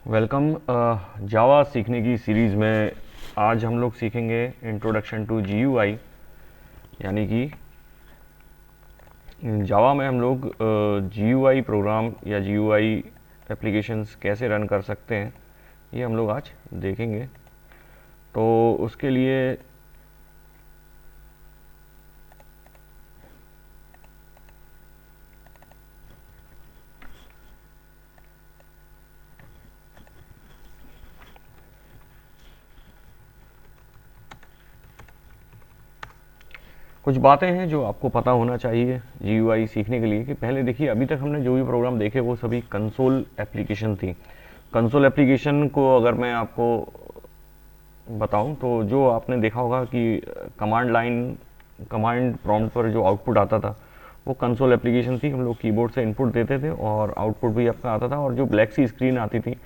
Welcome जावा सीखने की series में आज हम लोग सीखेंगे इंट्रोडक्शन टू जीयूआई। यानी कि जावा में हम लोग जीयूआई प्रोग्राम या जीयूआई एप्लीकेशंस कैसे रन कर सकते हैं, ये हम लोग आज देखेंगे। तो उसके लिए कुछ बातें हैं जो आपको पता होना चाहिए जीयूआई सीखने के लिए। कि पहले देखिए, अभी तक हमने जो भी प्रोग्राम देखे वो सभी कंसोल एप्लीकेशन थी। कंसोल एप्लीकेशन को अगर मैं आपको बताऊं तो जो आपने देखा होगा कि कमांड प्रॉम्प्ट पर जो आउटपुट आता था वो कंसोल एप्लीकेशन थी। हम लोग कीबोर्ड से इनपुट देते थे और आउटपुट भी आपका आता था, और जो ब्लैक सी स्क्रीन आती थी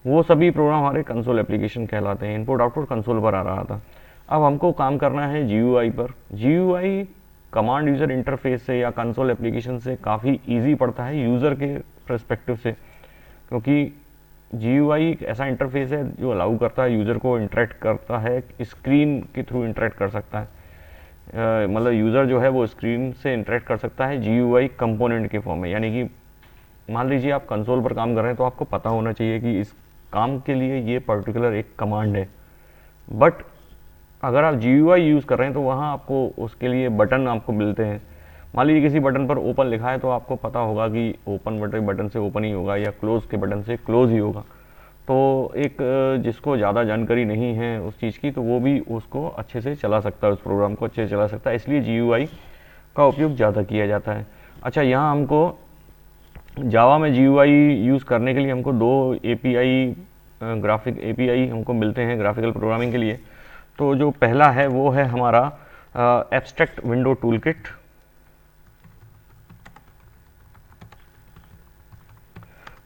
वो सभी प्रोग्राम हमारे कंसोल एप्लीकेशन कहलाते हैं। इनपुट आउटपुट कंसोल पर आ रहा था। अब हमको काम करना है जीयूआई पर। जीयूआई कमांड यूज़र इंटरफेस से या कंसोल एप्लीकेशन से काफ़ी इजी पड़ता है यूज़र के पर्सपेक्टिव से, क्योंकि जीयूआई एक ऐसा इंटरफेस है जो अलाउ करता है यूज़र को इंटरेक्ट करता है, स्क्रीन के थ्रू इंटरेक्ट कर सकता है। मतलब यूज़र जो है वो स्क्रीन से इंटरेक्ट कर सकता है जीयूआई कंपोनेंट के फॉर्म में। यानी कि मान लीजिए आप कंसोल पर काम कर रहे हैं तो आपको पता होना चाहिए कि इस काम के लिए ये पर्टिकुलर एक कमांड है। बट अगर आप जीयूआई यूज़ कर रहे हैं तो वहाँ आपको उसके लिए बटन आपको मिलते हैं। मान लीजिए किसी बटन पर ओपन लिखा है तो आपको पता होगा कि ओपन बटन से ओपन ही होगा या क्लोज़ के बटन से क्लोज़ ही होगा। तो एक जिसको ज़्यादा जानकारी नहीं है उस चीज़ की, तो वो भी उसको अच्छे से चला सकता है, उस प्रोग्राम को अच्छे से चला सकता है। इसलिए जीयूआई का उपयोग ज़्यादा किया जाता है। अच्छा, यहाँ हमको जावा में जीयूआई यूज़ करने के लिए हमको दो एपीआई ग्राफिक एपीआई हमको मिलते हैं ग्राफिकल प्रोग्रामिंग के लिए। तो जो पहला है वो है हमारा एब्स्ट्रैक्ट विंडो टूलकिट,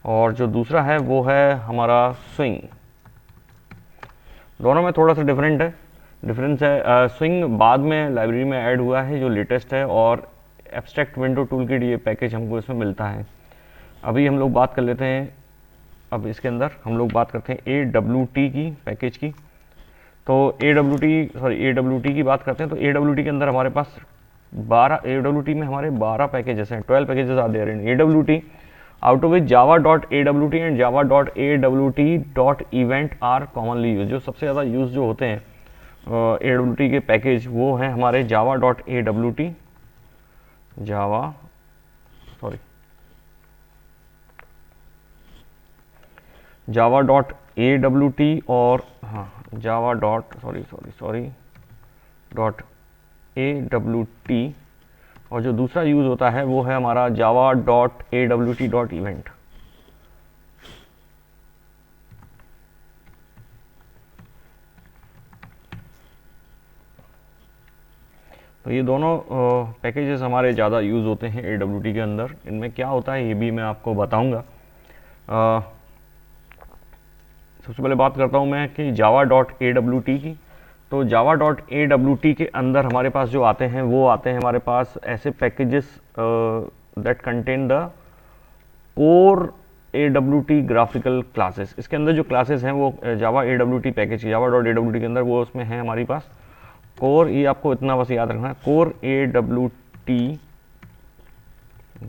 और जो दूसरा है वो है हमारा स्विंग। दोनों में थोड़ा सा डिफरेंस है। स्विंग बाद में लाइब्रेरी में ऐड हुआ है, जो लेटेस्ट है, और एब्स्ट्रैक्ट विंडो टूलकिट ये पैकेज हमको इसमें मिलता है। अभी हम लोग बात कर लेते हैं, अब इसके अंदर हम लोग बात करते हैं AWT की पैकेज की। तो AWT की बात करते हैं। तो AWT के अंदर हमारे पास 12 AWT में हमारे 12 पैकेजेस हैं, 12 packages are there in AWT, out of which java.awt and java.awt.event are commonly use. जो सबसे ज़्यादा यूज जो होते हैं AWT के पैकेज वो हैं हमारे java.awt और java.awt, और जो दूसरा यूज़ होता है वो है हमारा java.awt.event। तो ये दोनों पैकेजेस हमारे ज़्यादा यूज़ होते हैं AWT के अंदर। इनमें क्या होता है ये भी मैं आपको बताऊंगा। सबसे पहले बात करता हूँ मैं कि java.awt की। तो java.awt के अंदर हमारे पास जो आते हैं वो आते हैं हमारे पास ऐसे packages that contain the core AWT graphical classes. इसके अंदर जो क्लासेस हैं वो java.awt पैकेज java.awt के अंदर वो उसमें है हमारी पास कोर। ये आपको इतना बस याद रखना है, कोर AWT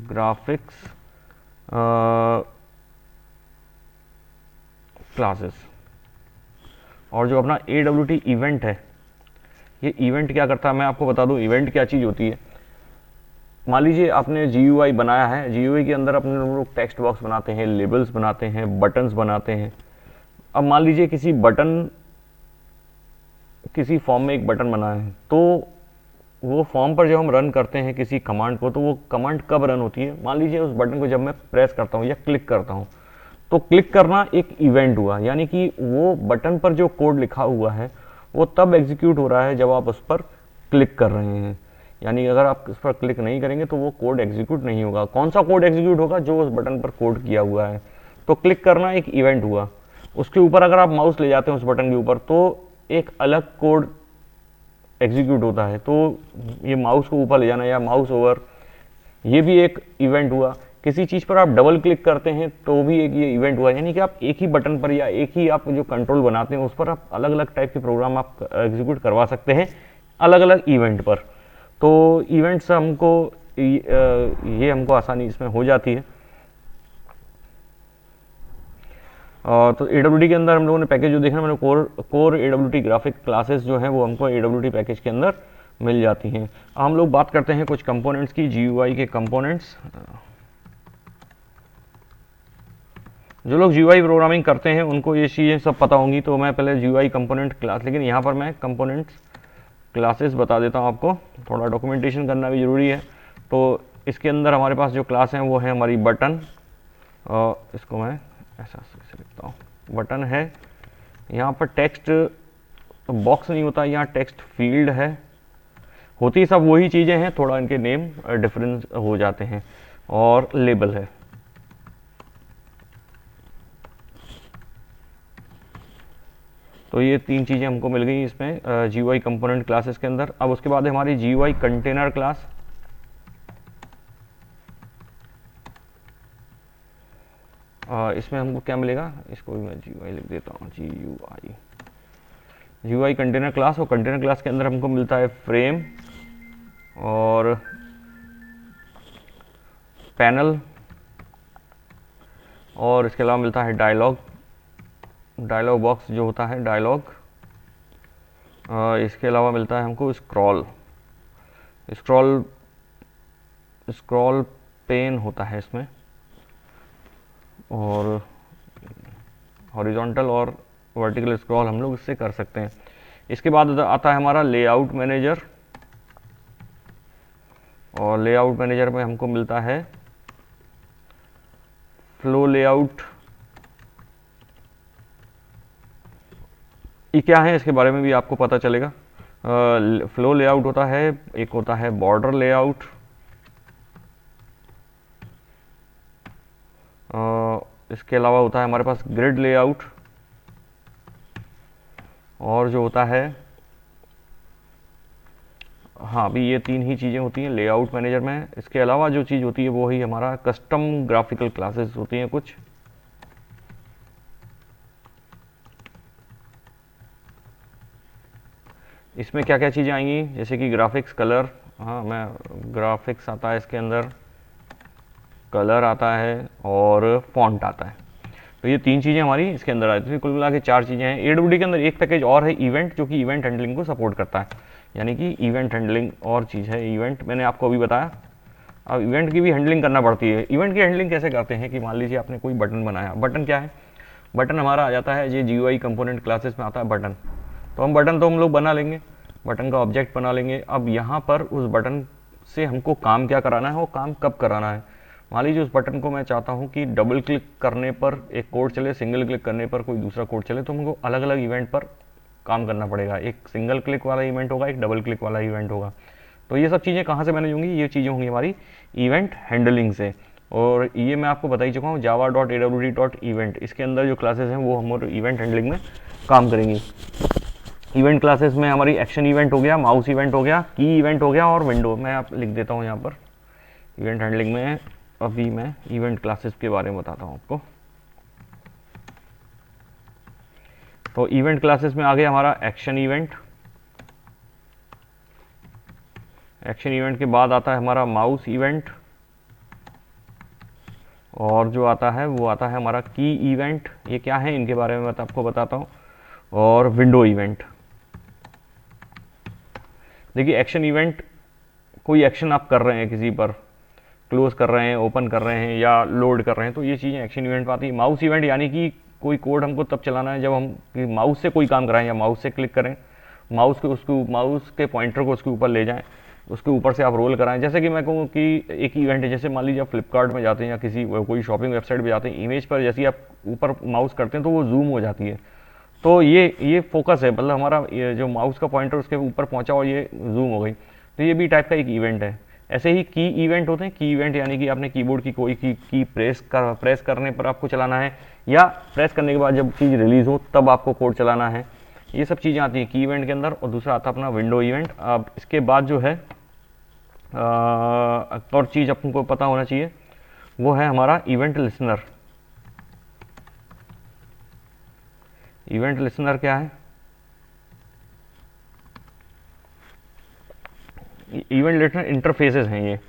ग्राफिक्स क्लासेस। और जो अपना AWT इवेंट है, ये इवेंट क्या करता है मैं आपको बता दूं। इवेंट क्या चीज़ होती है। मान लीजिए आपने GUI बनाया है, GUI के अंदर अपने लोग टेक्स्ट बॉक्स बनाते हैं, लेबल्स बनाते हैं, बटन्स बनाते हैं। अब मान लीजिए किसी फॉर्म में एक बटन बना है, तो वो फॉर्म पर जब हम रन करते हैं किसी कमांड को, तो वो कमांड कब रन होती है। मान लीजिए उस बटन को जब मैं प्रेस करता हूँ या क्लिक करता हूँ, तो क्लिक करना एक इवेंट हुआ। यानी कि वो बटन पर जो कोड लिखा हुआ है वो तब एग्जीक्यूट हो रहा है जब आप उस पर क्लिक कर रहे हैं। यानी अगर आप उस पर क्लिक नहीं करेंगे तो वो कोड एग्जीक्यूट नहीं होगा। कौन सा कोड एग्जीक्यूट होगा? जो उस बटन पर कोड किया हुआ है। तो क्लिक करना एक इवेंट हुआ। उसके ऊपर अगर आप माउस ले जाते हैं उस बटन के ऊपर, तो एक अलग कोड एग्जीक्यूट होता है। तो ये माउस को ऊपर ले जाना या माउस ओवर, ये भी एक इवेंट हुआ। किसी चीज़ पर आप डबल क्लिक करते हैं तो भी एक ये इवेंट हुआ, यानी कि आप एक ही बटन पर या एक ही आप जो कंट्रोल बनाते हैं उस पर आप अलग अलग टाइप के प्रोग्राम आप एग्जीक्यूट करवा सकते हैं अलग अलग इवेंट पर। तो इवेंट्स हमको ये हमको आसानी इसमें हो जाती है। तो AWT के अंदर हम लोगों ने पैकेज जो देखा, मैंने कोर AWT ग्राफिक क्लासेस जो हैं वो हमको AWT पैकेज के अंदर मिल जाती हैं। हम लोग बात करते हैं कुछ कंपोनेंट्स की, GUI के कंपोनेंट्स। जो लोग GUI प्रोग्रामिंग करते हैं उनको ये चीज़ें सब पता होंगी, तो मैं पहले GUI कंपोनेंट क्लास, लेकिन यहाँ पर मैं कंपोनेंट्स क्लासेस बता देता हूँ आपको, थोड़ा डॉक्यूमेंटेशन करना भी ज़रूरी है। तो इसके अंदर हमारे पास जो क्लास हैं वो है हमारी बटन, इसको मैं ऐसा से लिखता हूँ, बटन है। यहाँ पर टेक्स्ट बॉक्स नहीं होता, यहाँ टेक्स्ट फील्ड है, होती सब वही चीज़ें हैं, थोड़ा इनके नेम डिफरेंस हो जाते हैं। और लेबल है। तो ये तीन चीज़ें हमको मिल गई इसमें GUI कंपोनेंट क्लासेस के अंदर। अब उसके बाद है हमारी GUI कंटेनर क्लास। इसमें हमको क्या मिलेगा, इसको भी मैं GUI लिख देता हूँ, GUI कंटेनर क्लास। और कंटेनर क्लास के अंदर हमको मिलता है फ्रेम और पैनल, और इसके अलावा मिलता है डायलॉग बॉक्स जो होता है डायलॉग। इसके अलावा मिलता है हमको स्क्रॉल पेन होता है इसमें, और हॉरिजॉन्टल और वर्टिकल स्क्रॉल हम लोग इससे कर सकते हैं। इसके बाद आता है हमारा लेआउट मैनेजर, और लेआउट मैनेजर में हमको मिलता है फ्लो लेआउट। ये क्या है इसके बारे में भी आपको पता चलेगा। फ्लो लेआउट होता है, एक होता है बॉर्डर लेआउट, इसके अलावा होता है हमारे पास ग्रिड लेआउट, और जो होता है, हाँ अभी ये तीन ही चीज़ें होती हैं लेआउट मैनेजर में। इसके अलावा जो चीज़ होती है वो ही हमारा कस्टम ग्राफिकल क्लासेस होती हैं कुछ। इसमें क्या क्या चीज़ें आएंगी, जैसे कि ग्राफिक्स, कलर, हाँ मैं ग्राफिक्स आता है इसके अंदर, कलर आता है और फॉन्ट आता है। तो ये तीन चीज़ें हमारी इसके अंदर आती हैं। कुल मिला के चार चीज़ें हैं। AWT के अंदर एक पैकेज और है इवेंट, जो कि इवेंट हैंडलिंग को सपोर्ट करता है, यानी कि इवेंट हैंडलिंग और चीज़ है। इवेंट मैंने आपको अभी बताया, अब इवेंट की भी हैंडलिंग करना पड़ती है। इवेंट की हैंडलिंग कैसे करते हैं कि मान लीजिए आपने कोई बटन बनाया, बटन क्या है, बटन हमारा आ जाता है, ये GUI कंपोनेंट क्लासेस में आता है बटन। तो बटन तो हम लोग बना लेंगे, बटन का ऑब्जेक्ट बना लेंगे। अब यहाँ पर उस बटन से हमको काम क्या कराना है, वो काम कब कराना है। मान लीजिए उस बटन को मैं चाहता हूँ कि डबल क्लिक करने पर एक कोड चले, सिंगल क्लिक करने पर कोई दूसरा कोड चले, तो हमको अलग अलग इवेंट पर काम करना पड़ेगा। एक सिंगल क्लिक वाला इवेंट होगा, एक डबल क्लिक वाला इवेंट होगा। तो ये सब चीज़ें कहाँ से मैनेज होंगी, ये चीज़ें होंगी हमारी इवेंट हैंडलिंग से। और ये मैं आपको बता ही चुका हूँ, java.awt.event, इसके अंदर जो क्लासेस हैं वो हमारे इवेंट हैंडलिंग में काम करेंगी। इवेंट क्लासेस में हमारी एक्शन इवेंट हो गया, माउस इवेंट हो गया, की इवेंट हो गया, और विंडो। मैं आप लिख देता हूँ यहाँ पर इवेंट हैंडलिंग में। अभी मैं इवेंट क्लासेस के बारे में बताता हूँ आपको। तो इवेंट क्लासेस में आ गया हमारा एक्शन इवेंट। एक्शन इवेंट के बाद आता है हमारा माउस इवेंट, और जो आता है वो आता है हमारा की इवेंट। ये क्या है इनके बारे में मैं आपको बताता हूँ। और विंडो इवेंट। देखिए एक्शन इवेंट, कोई एक्शन आप कर रहे हैं किसी पर, क्लोज कर रहे हैं, ओपन कर रहे हैं या लोड कर रहे हैं, तो ये चीज़ें एक्शन इवेंट में आती है। माउस इवेंट यानी कि कोई कोड हमको तब चलाना है जब हम माउस से कोई काम कराएं या माउस से क्लिक करें, माउस के पॉइंटर को उसके ऊपर ले जाएं, उसके ऊपर से आप रोल कराएं। जैसे कि मैं कहूँ कि एक इवेंट है, जैसे मान लीजिए आप फ्लिपकार्ट में जाते हैं या किसी कोई शॉपिंग वेबसाइट पर जाते हैं, इमेज पर जैसे आप ऊपर माउस करते हैं तो वो जूम हो जाती है। तो ये फोकस है, मतलब हमारा ये जो माउस का पॉइंटर उसके ऊपर पहुंचा और ये जूम हो गई, तो ये भी टाइप का एक इवेंट है। ऐसे ही की इवेंट होते हैं। की इवेंट यानी कि आपने कीबोर्ड की कोई की प्रेस करने पर आपको चलाना है, या प्रेस करने के बाद जब चीज़ रिलीज हो तब आपको कोड चलाना है। ये सब चीज़ें आती हैं की इवेंट के अंदर। और दूसरा आता है अपना विंडो इवेंट। अब इसके बाद जो है और चीज़ आपको पता होना चाहिए, वो है हमारा इवेंट लिसनर। इवेंट लिसनर क्या है? इवेंट लिसनर इंटरफेसेस हैं ये,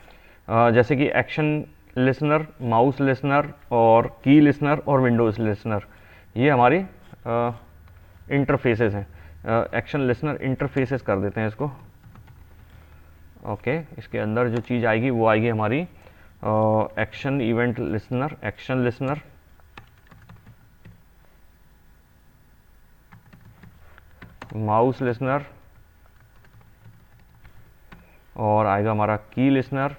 जैसे कि एक्शन लिसनर, माउस लिसनर और की लिसनर और विंडोज लिसनर, ये हमारी इंटरफेसेस हैं। एक्शन लिसनर इंटरफेसेस कर देते हैं इसको। ओके, इसके अंदर जो चीज़ आएगी वो आएगी हमारी action event listener, action listener, mouse listener और आएगा हमारा की लिसनर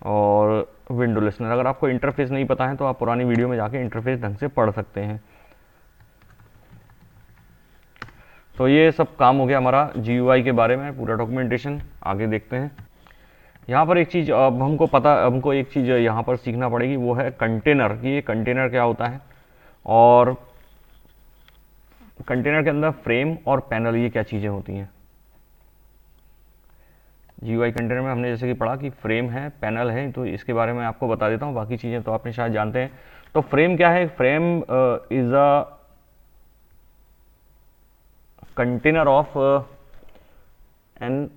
और विंडो लिसनर। अगर आपको इंटरफेस नहीं पता है तो आप पुरानी वीडियो में जाके इंटरफेस ढंग से पढ़ सकते हैं। तो ये सब काम हो गया हमारा GUI के बारे में, पूरा डॉक्यूमेंटेशन। आगे देखते हैं। यहाँ पर एक चीज़ अब हमको एक चीज़ यहाँ पर सीखना पड़ेगी, वो है कंटेनर। कि ये कंटेनर क्या होता है और कंटेनर के अंदर फ्रेम और पैनल ये क्या चीज़ें होती हैं। GUI कंटेनर में हमने जैसे कि पढ़ा कि फ्रेम है, पैनल है, तो इसके बारे में आपको बता देता हूँ, बाकी चीज़ें तो आपने शायद जानते हैं। तो फ्रेम क्या है? Frame is a container of an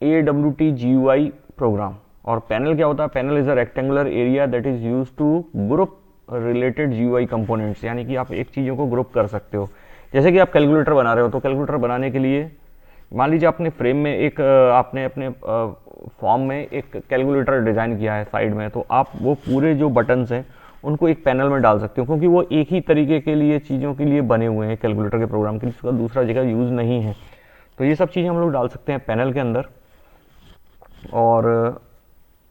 AWT GUI program. और पैनल क्या होता है? Panel is a rectangular area that is use to group related GUI components. यानी कि आप एक चीज़ों को ग्रुप कर सकते हो। जैसे कि आप कैलकुलेटर बना रहे हो, तो कैलकुलेटर बनाने के लिए मान लीजिए आपने फ्रेम में आपने अपने फॉर्म में एक कैलकुलेटर डिज़ाइन किया है साइड में, तो आप वो पूरे जो बटन्स हैं उनको एक पैनल में डाल सकते हो, क्योंकि वो एक ही तरीके के लिए चीज़ों के लिए बने हुए हैं कैलकुलेटर के प्रोग्राम के लिए, उसका दूसरा जगह यूज़ नहीं है। तो ये सब चीज़ें हम लोग डाल सकते हैं पैनल के अंदर। और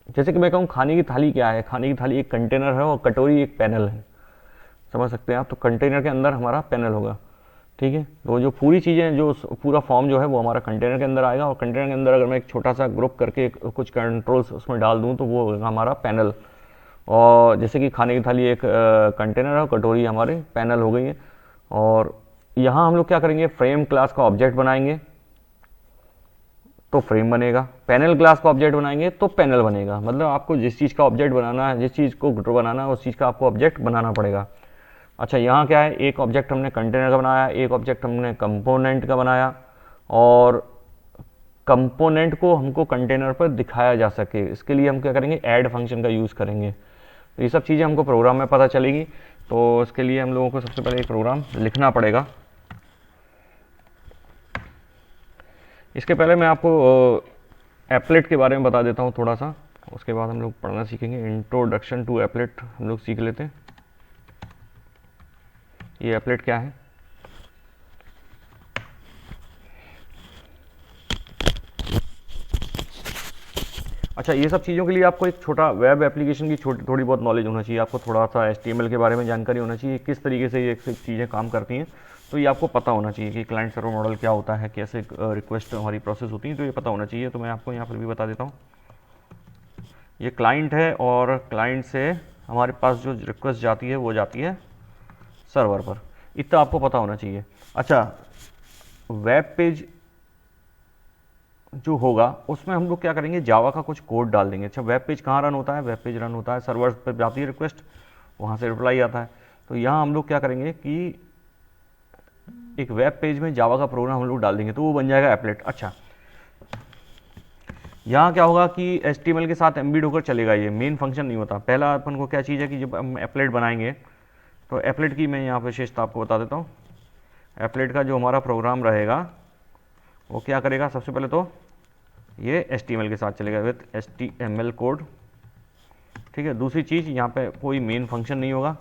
जैसे कि मैं कहूँ खाने की थाली क्या है? खाने की थाली एक कंटेनर है और कटोरी एक पैनल है, समझ सकते हैं आप। तो कंटेनर के अंदर हमारा पैनल होगा, ठीक है। तो जो पूरी चीज़ें, जो पूरा फॉर्म जो है वो हमारा कंटेनर के अंदर आएगा। और कंटेनर के अंदर अगर मैं एक छोटा सा ग्रुप करके कुछ कंट्रोल्स उसमें डाल दूँ तो वो होगा हमारा पैनल। और जैसे कि खाने की थाली एक कंटेनर है और कटोरी हमारे पैनल हो गई है। और यहाँ हम लोग क्या करेंगे? फ्रेम क्लास का ऑब्जेक्ट बनाएंगे तो फ्रेम बनेगा, पैनल क्लास का ऑब्जेक्ट बनाएंगे तो पैनल बनेगा। मतलब आपको जिस चीज़ का ऑब्जेक्ट बनाना है, जिस चीज़ को बनाना है, उस चीज़ का आपको ऑब्जेक्ट बनाना पड़ेगा। अच्छा, यहाँ क्या है? एक ऑब्जेक्ट हमने कंटेनर का बनाया, एक ऑब्जेक्ट हमने कंपोनेंट का बनाया, और कंपोनेंट को हमको कंटेनर पर दिखाया जा सके इसके लिए हम क्या करेंगे? ऐड फंक्शन का यूज़ करेंगे। तो ये सब चीज़ें हमको प्रोग्राम में पता चलेगी। तो इसके लिए हम लोगों को सबसे पहले एक प्रोग्राम लिखना पड़ेगा। इसके पहले मैं आपको एप्लेट के बारे में बता देता हूँ थोड़ा सा, उसके बाद हम लोग पढ़ना सीखेंगे। इंट्रोडक्शन टू एप्लेट हम लोग सीख लेते हैं। ये एप्लेट क्या है? अच्छा, ये सब चीज़ों के लिए आपको एक छोटा वेब एप्लीकेशन की थोड़ी बहुत नॉलेज होना चाहिए। आपको थोड़ा सा HTML के बारे में जानकारी होना चाहिए, किस तरीके से ये सब चीज़ें काम करती हैं। तो ये आपको पता होना चाहिए कि क्लाइंट सर्वर मॉडल क्या होता है, कैसे रिक्वेस्ट हमारी प्रोसेस होती है, तो ये पता होना चाहिए। तो मैं आपको यहाँ पर भी बता देता हूँ। ये क्लाइंट है और क्लाइंट से हमारे पास जो रिक्वेस्ट जाती है वो जाती है सर्वर पर, इतना आपको पता होना चाहिए। अच्छा, वेब पेज जो होगा उसमें हम लोग क्या करेंगे? जावा का कुछ कोड डाल देंगे। अच्छा, वेब पेज कहाँ रन होता है? वेब पेज रन होता है सर्वर पर, जाती है रिक्वेस्ट, वहाँ से रिप्लाई आता है। तो यहाँ हम लोग क्या करेंगे कि एक वेब पेज में जावा का प्रोग्राम हम लोग डाल देंगे, तो वो बन जाएगा एप्लेट। अच्छा, यहाँ क्या होगा कि HTML के साथ एम्बेड होकर चलेगा, ये मेन फंक्शन नहीं होता। पहला अपन को क्या चीज़ है कि जब हम एप्लेट बनाएंगे तो एप्लेट की मैं यहाँ पर विशेषता आपको बता देता हूँ। एप्लेट का जो हमारा प्रोग्राम रहेगा वो क्या करेगा? सबसे पहले तो ये HTML के साथ चलेगा विथ HTML कोड, ठीक है। दूसरी चीज़, यहाँ पे कोई मेन फंक्शन नहीं होगा,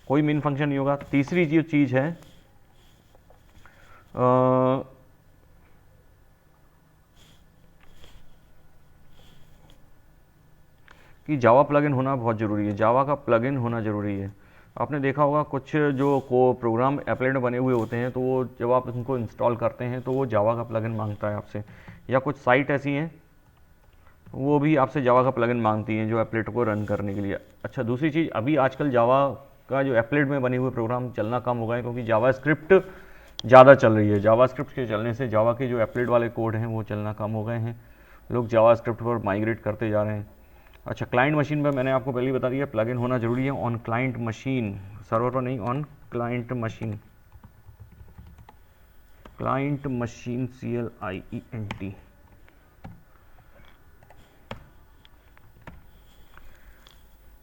कोई मेन फंक्शन नहीं होगा। तीसरी जो चीज़ है कि जावा प्लगइन होना बहुत ज़रूरी है। जावा का प्लगइन होना ज़रूरी है। आपने देखा होगा कुछ जो प्रोग्राम एप्लेट में बने हुए होते हैं, तो वो जब आप उनको इंस्टॉल करते हैं तो वो जावा का प्लगइन मांगता है आपसे, या कुछ साइट ऐसी हैं वो भी आपसे जावा का प्लगइन मांगती हैं जो एप्लेट को रन करने के लिए। अच्छा, दूसरी चीज़, अभी आजकल जावा का जो एप्लेट में बने हुए प्रोग्राम चलना कम हो गए, क्योंकि जावा स्क्रिप्ट ज़्यादा चल रही है। जावास्क्रिप्ट के चलने से जावा के जो एप्लेट वाले कोड हैं वो चलना कम हो गए हैं, लोग जावास्क्रिप्ट पर माइग्रेट करते जा रहे हैं। अच्छा, क्लाइंट मशीन पर मैंने आपको पहले ही बता दिया प्लगइन होना जरूरी है, ऑन क्लाइंट मशीन, सर्वर पर नहीं, on client machine, client machine CLIENT।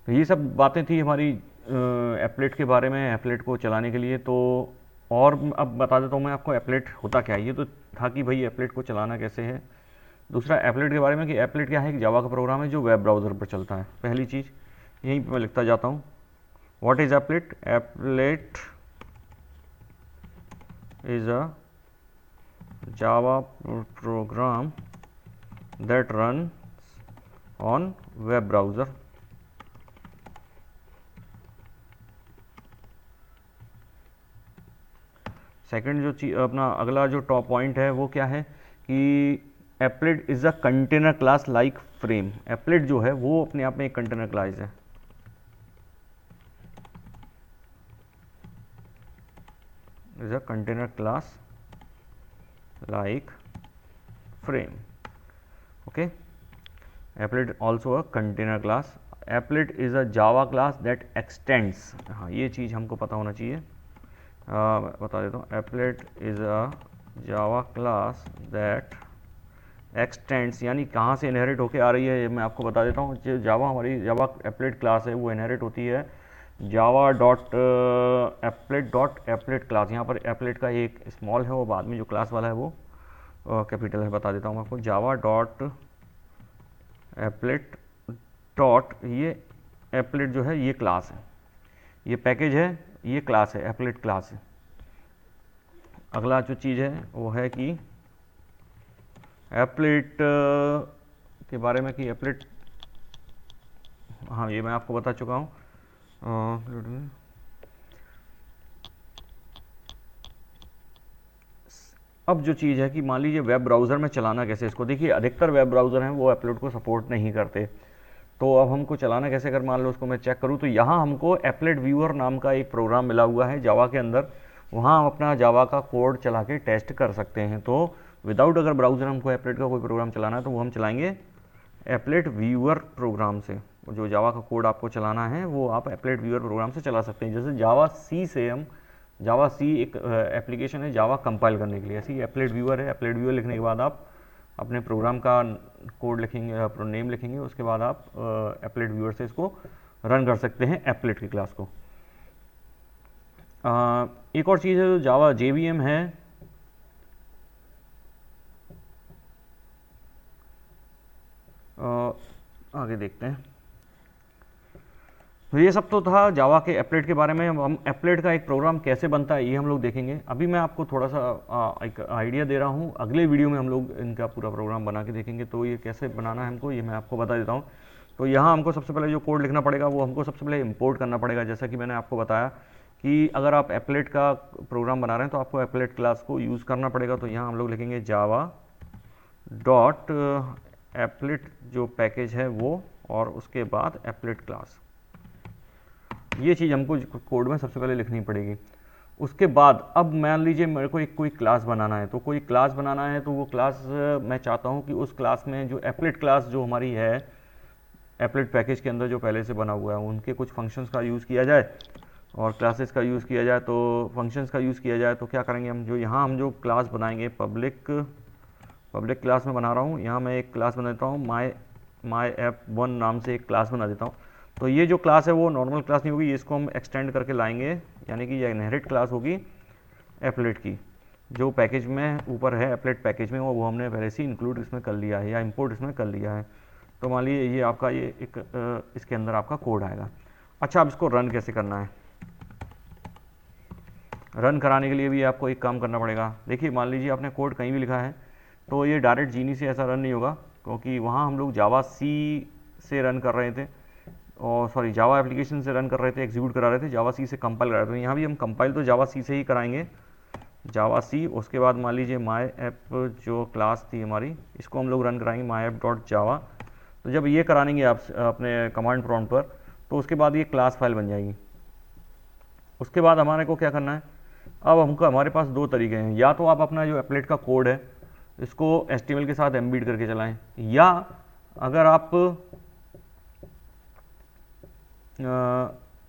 तो ये सब बातें थी हमारी एप्लेट के बारे में, एप्लेट को चलाने के लिए। तो और अब बता देता हूँ मैं आपको एप्लेट होता क्या है। ये तो था कि भाई एप्लेट को चलाना कैसे है। दूसरा एप्लेट के बारे में कि एप्लेट क्या है, एक जावा का प्रोग्राम है जो वेब ब्राउज़र पर चलता है। पहली चीज़ यहीं पर मैं लिखता जाता हूँ, what is applet? Applet is a Java program that run on web browser. Second जो चीज अपना अगला जो टॉप पॉइंट है वो क्या है कि applet is a container class like frame. Applet जो है वो अपने आप में एक कंटेनर क्लास है, is a container class like frame. Okay, applet also a container class. Applet is a Java class that x tends, हाँ ये चीज़ हमको पता होना चाहिए। बता देता हूँ, applet is a Java class that x tends, यानी कहाँ से इनहेरिट होके आ रही है ये मैं आपको बता देता हूँ। जो जावा हमारी जावा एप्लेट क्लास है वो इनहेरिट होती है जावा डॉट एप्लेट क्लास। यहाँ पर एप्लेट का एक स्मॉल है, वो बाद में जो क्लास वाला है वो कैपिटल है। बता देता हूँ मैं आपको, जावा डॉट एप्लेट डॉट, ये एप्लेट जो है ये क्लास है, ये पैकेज है, ये क्लास है, एप्लेट क्लास है। अगला जो चीज़ है वो है कि एप्लेट के बारे में कि एप्लेट, हाँ ये मैं आपको बता चुका हूँ। अब जो चीज़ है कि मान लीजिए वेब ब्राउज़र में चलाना कैसे इसको, देखिए अधिकतर वेब ब्राउज़र हैं वो एप्लेट को सपोर्ट नहीं करते। तो अब हमको चलाना कैसे, अगर मान लो उसको मैं चेक करूँ तो यहाँ हमको एप्लेट व्यूअर नाम का एक प्रोग्राम मिला हुआ है जावा के अंदर, वहाँ हम अपना जावा का कोड चला के टेस्ट कर सकते हैं। तो विदाउट अगर ब्राउज़र हमको एप्लेट का कोई प्रोग्राम चलाना है तो वो हम चलाएंगे एप्लेट व्यूअर प्रोग्राम से। जो जावा का कोड आपको चलाना है वो आप एप्लेट व्यूअर प्रोग्राम से चला सकते हैं। जैसे जावा सी से हम, जावा सी एक एप्लीकेशन है जावा कंपाइल करने के लिए, ऐसी एप्लेट व्यूअर है। एप्लेट व्यूअर लिखने के बाद आप अपने प्रोग्राम का कोड लिखेंगे, नेम लिखेंगे, उसके बाद आप एप्लेट व्यूअर से इसको रन कर सकते हैं एप्लेट की क्लास को। एक और चीज़ है जो जावा JVM है, आगे देखते हैं। तो ये सब तो था जावा के एप्लेट के बारे में। हम एप्लेट का एक प्रोग्राम कैसे बनता है ये हम लोग देखेंगे। अभी मैं आपको थोड़ा सा एक आइडिया दे रहा हूँ, अगले वीडियो में हम लोग इनका पूरा प्रोग्राम बना के देखेंगे। तो ये कैसे बनाना है हमको ये मैं आपको बता देता हूँ। तो यहाँ हमको सबसे पहले जो कोड लिखना पड़ेगा वो हमको सबसे पहले इंपोर्ट करना पड़ेगा। जैसा कि मैंने आपको बताया कि अगर आप एप्लेट का प्रोग्राम बना रहे हैं तो आपको एप्लेट क्लास को यूज़ करना पड़ेगा। तो यहाँ हम लोग लिखेंगे जावा डॉट एप्लेट जो पैकेज है वो, और उसके बाद एप्लेट क्लास। ये चीज़ हमको कोड में सबसे पहले लिखनी पड़ेगी। उसके बाद अब मान लीजिए मेरे को एक कोई क्लास बनाना है, तो कोई क्लास बनाना है तो वो क्लास मैं चाहता हूँ कि उस क्लास में जो एप्लेट क्लास जो हमारी है एप्लेट पैकेज के अंदर जो पहले से बना हुआ है उनके कुछ फंक्शंस का यूज़ किया जाए और क्लासेस का यूज़ किया जाए। तो फंक्शंस का यूज़ किया जाए तो क्या करेंगे हम, जो यहाँ हम जो क्लास बनाएंगे पब्लिक क्लास में बना रहा हूँ, यहाँ मैं एक क्लास बना देता हूँ माई ऐप 1 नाम से एक क्लास बना देता हूँ। तो ये जो क्लास है वो नॉर्मल क्लास नहीं होगी, इसको हम एक्सटेंड करके लाएंगे, यानी कि ये इनहेरिट क्लास होगी एप्लेट की, जो पैकेज में ऊपर है एप्लेट पैकेज में वो हमने पहले से इंक्लूड इसमें कर लिया है या इंपोर्ट इसमें कर लिया है। तो मान लीजिए ये आपका ये एक इसके अंदर आपका कोड आएगा। अच्छा, अब इसको रन कैसे करना है, रन कराने के लिए भी आपको एक काम करना पड़ेगा। देखिए मान लीजिए आपने कोड कहीं भी लिखा है तो ये डायरेक्ट जीनी से ऐसा रन नहीं होगा, क्योंकि वहाँ हम लोग जावा सी से रन कर रहे थे, और सॉरी जावा एप्लीकेशन से रन कर रहे थे, एग्जीक्यूट करा रहे थे, जावा सी से कंपाइल करा रहे थे। तो यहाँ भी हम कंपाइल तो जावा सी से ही कराएंगे, जावा सी। उसके बाद मान लीजिए माई ऐप जो क्लास थी हमारी, इसको हम लोग रन कराएंगे माई ऐप डॉट जावा। तो जब ये कराएंगे आप अपने कमांड प्रॉम्प्ट पर, तो उसके बाद ये क्लास फाइल बन जाएगी। उसके बाद हमारे को क्या करना है अब हमको हमारे पास दो तरीके हैं, या तो आप अपना जो एप्लेट का कोड है इसको HTML के साथ एम्बेड करके चलाएं, या अगर आप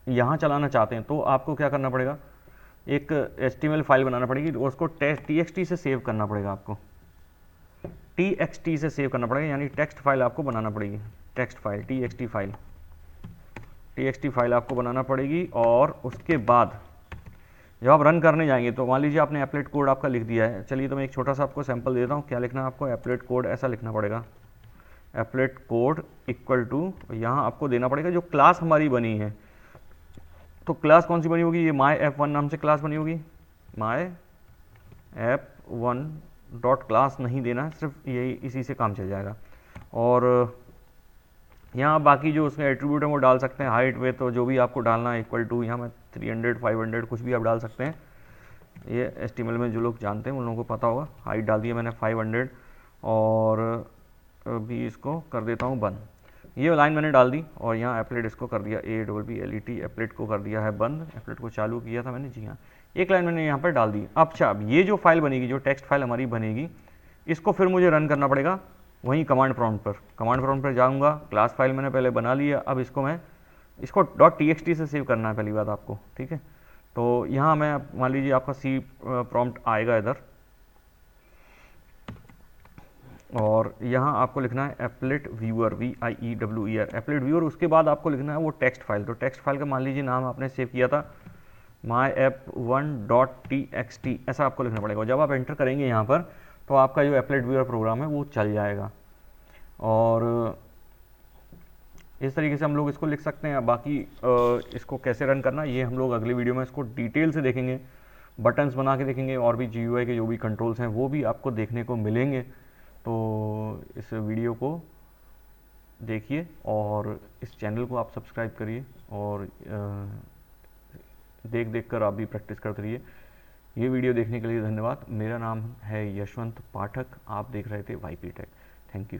यहाँ चलाना चाहते हैं तो आपको क्या करना पड़ेगा, एक HTML फाइल बनाना पड़ेगी और उसको TXT से सेव करना पड़ेगा, आपको TXT से सेव करना पड़ेगा, यानी टेक्स्ट फाइल आपको बनाना पड़ेगी, टेक्स्ट फाइल TXT फाइल आपको बनाना पड़ेगी। और उसके बाद जब आप रन करने जाएंगे तो मान लीजिए आपने एप्लेट कोड आपका लिख दिया है, चलिए तो मैं एक छोटा सा आपको सैंपल देता हूँ क्या लिखना है आपको। एप्लेट कोड ऐसा लिखना पड़ेगा, एप्लेट कोड इक्वल टू, यहाँ आपको देना पड़ेगा जो क्लास हमारी बनी है, तो क्लास कौन सी बनी होगी, ये माई एप वन नाम से क्लास बनी होगी, माई एप वन डॉट क्लास नहीं देना, सिर्फ यही इसी से काम चल जाएगा। और यहाँ बाकी जो उसमें एट्रीब्यूट है वो डाल सकते हैं, हाइट वे तो जो भी आपको डालना है इक्वल टू, यहाँ मैं 300 500 कुछ भी आप डाल सकते हैं, ये HTML में जो लोग जानते हैं उन लोगों को पता होगा। हाइट डाल दिया मैंने 500 और अभी इसको कर देता हूँ बंद, ये लाइन मैंने डाल दी। और यहाँ एप्लेट इसको कर दिया APPLET, एप्लेट को कर दिया है बंद, एप्लेट को चालू किया था मैंने, जी हाँ एक लाइन मैंने यहाँ पर डाल दी। अच्छा, अब ये जो फाइल बनेगी, जो टेक्स्ट फाइल हमारी बनेगी, इसको फिर मुझे रन करना पड़ेगा वहीं कमांड प्रॉम्प्ट पर जाऊँगा, क्लास फाइल मैंने पहले बना लिया, अब इसको .txt से सेव करना है पहली बात आपको, ठीक है। तो यहाँ मैं मान लीजिए आपका C प्रॉम्प्ट आएगा इधर, और यहाँ आपको लिखना है applet viewer, VIEWER, applet viewer. उसके बाद आपको लिखना है वो टेक्स्ट फाइल, तो टेक्स्ट फाइल का मान लीजिए नाम आपने सेव किया था myapp1.txt, ऐसा आपको लिखना पड़ेगा। जब आप एंटर करेंगे यहाँ पर तो आपका जो एप्लेट व्यूअर प्रोग्राम है वो चल जाएगा। और इस तरीके से हम लोग इसको लिख सकते हैं। बाकी इसको कैसे रन करना ये हम लोग अगले वीडियो में इसको डिटेल से देखेंगे, बटन्स बना के देखेंगे, और भी GUI के जो भी कंट्रोल्स हैं वो भी आपको देखने को मिलेंगे। तो इस वीडियो को देखिए और इस चैनल को आप सब्सक्राइब करिए, और देख कर आप भी प्रैक्टिस करते रहिए। ये वीडियो देखने के लिए धन्यवाद। मेरा नाम है यशवंत पाठक, आप देख रहे थे YP Tech। Thank you.